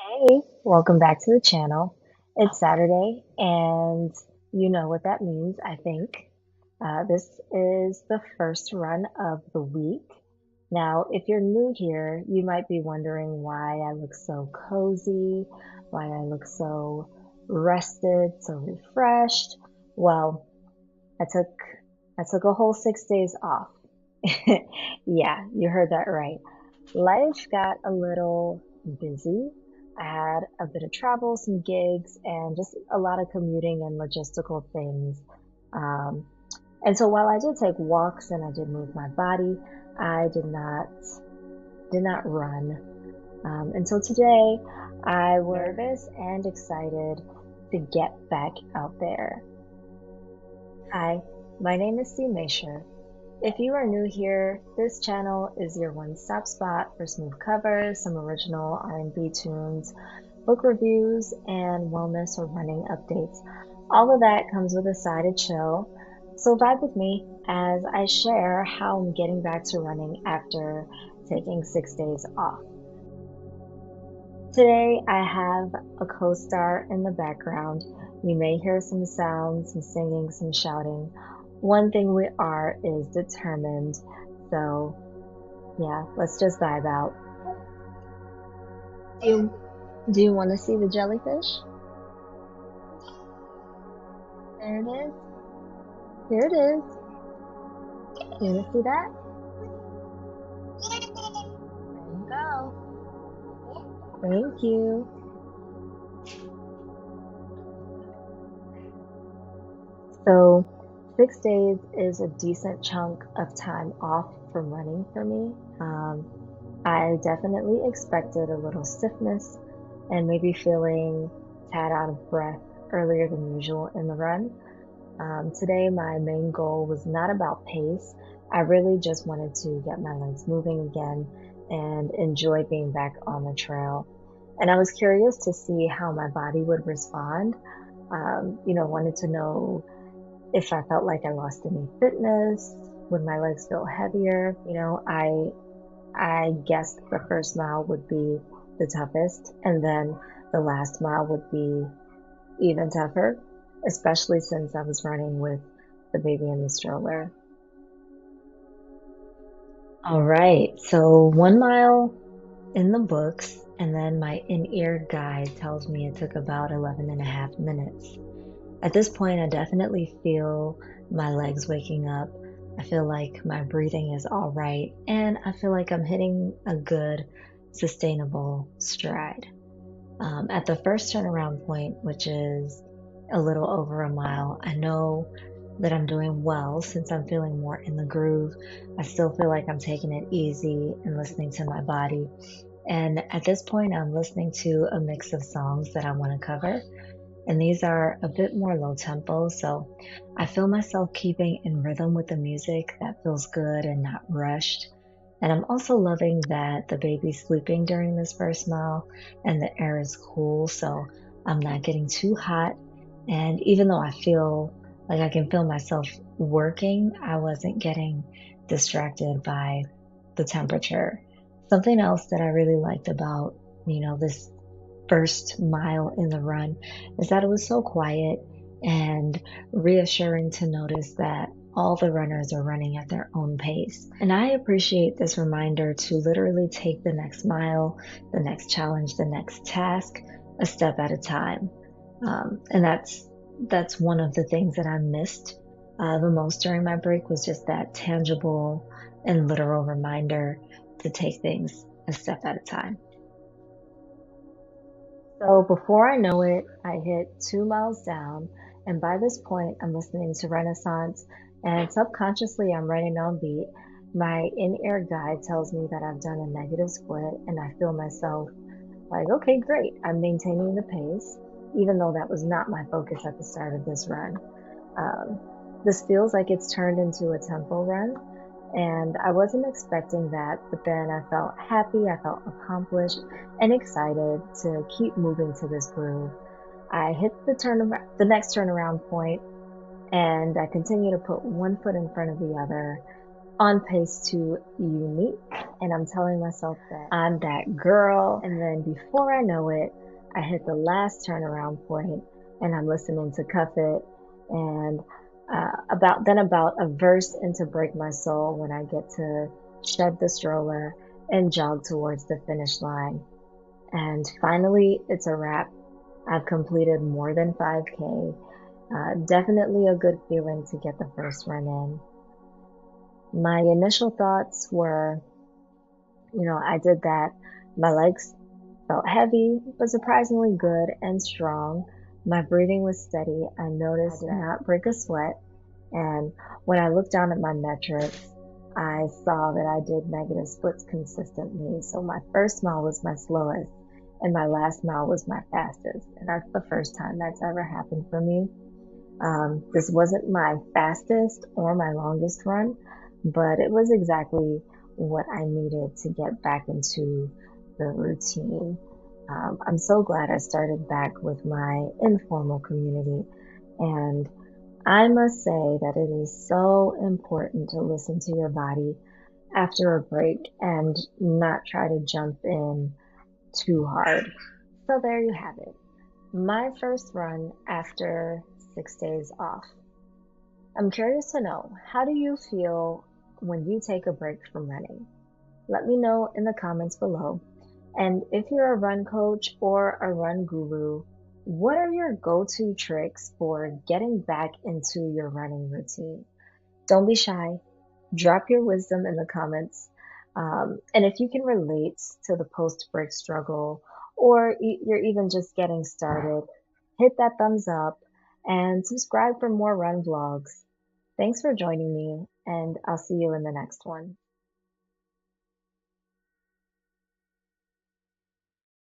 Hey, welcome back to the channel. It's Saturday, and you know what that means, I think. This is the first run of the week. Now, if you're new here, you might be wondering why I look so cozy, why I look so rested, so refreshed. Well, I took I took a whole 6 days off. Yeah, you heard that right. Life got a little busy. I had a bit of travel, some gigs, and just a lot of commuting and logistical things. Um, and so while I did take walks and I did move my body, I did not run. And so today I was nervous and excited to get back out there. Hi, my name is C.Maesher. If you are new here, this channel is your one-stop spot for smooth covers, some original R&B tunes, book reviews, and wellness or running updates. All of that comes with a side of chill. So vibe with me as I share how I'm getting back to running after taking 6 days off. Today I have a co-star in the background. You may hear some sounds, some singing, some shouting. One thing we are is determined. So yeah, let's just vibe out. Do you want to see the jellyfish? There it is. Here it is. You want to see that? There you go. Thank you. So 6 days is a decent chunk of time off from running for me. I definitely expected a little stiffness and maybe feeling a tad out of breath earlier than usual in the run. Today, my main goal was not about pace. I really just wanted to get my legs moving again and enjoy being back on the trail. And I was curious to see how my body would respond. Wanted to know if I felt like I lost any fitness, would my legs feel heavier? I guessed the first mile would be the toughest, and then the last mile would be even tougher, especially since I was running with the baby in the stroller. All right, so 1 mile in the books, and then my in-ear guide tells me it took about 11 and a half minutes. At this point, I definitely feel my legs waking up. I feel like my breathing is all right, and I feel like I'm hitting a good, sustainable stride. At the first turnaround point, which is a little over a mile, I know that I'm doing well since I'm feeling more in the groove. I still feel like I'm taking it easy and listening to my body. And at this point, I'm listening to a mix of songs that I want to cover. And these are a bit more low tempo, so I feel myself keeping in rhythm with the music that feels good and not rushed. And I'm also loving that the baby's sleeping during this first mile and the air is cool, so I'm not getting too hot. And even though I feel like I can feel myself working, I wasn't getting distracted by the temperature. Something else that I really liked about, this first mile in the run is that it was so quiet and reassuring to notice that all the runners are running at their own pace. And I appreciate this reminder to literally take the next mile, the next challenge, the next task, a step at a time. And that's one of the things that I missed the most during my break was just that tangible and literal reminder to take things a step at a time. So before I know it, I hit 2 miles down, and by this point, I'm listening to Renaissance, and subconsciously, I'm running on beat. My in-ear guide tells me that I've done a negative split, and I feel myself like, okay, great, I'm maintaining the pace, even though that was not my focus at the start of this run. Um, this feels like it's turned into a tempo run, and I wasn't expecting that, but then I felt happy, I felt accomplished and excited to keep moving to this groove. I hit the next turnaround point, and I continue to put one foot in front of the other on pace to unique and I'm telling myself that I'm that girl. And then before I know it, I hit the last turnaround point and I'm listening to Cuff It and about a verse into Break My Soul when I get to shed the stroller and jog towards the finish line. And finally, it's a wrap. I've completed more than 5K. Definitely a good feeling to get the first run in. My initial thoughts were, I did that. My legs felt heavy, but surprisingly good and strong. My breathing was steady. I noticed I did not break a sweat. And when I looked down at my metrics, I saw that I did negative splits consistently. So my first mile was my slowest and my last mile was my fastest. And that's the first time that's ever happened for me. This wasn't my fastest or my longest run, but it was exactly what I needed to get back into the routine. I'm so glad I started back with my informal community, and I must say that it is so important to listen to your body after a break and not try to jump in too hard. So there you have it. My first run after 6 days off. I'm curious to know, how do you feel when you take a break from running? Let me know in the comments below. And if you're a run coach or a run guru, what are your go-to tricks for getting back into your running routine? Don't be shy. Drop your wisdom in the comments. And if you can relate to the post-break struggle, or you're even just getting started, hit that thumbs up and subscribe for more run vlogs. Thanks for joining me, and I'll see you in the next one.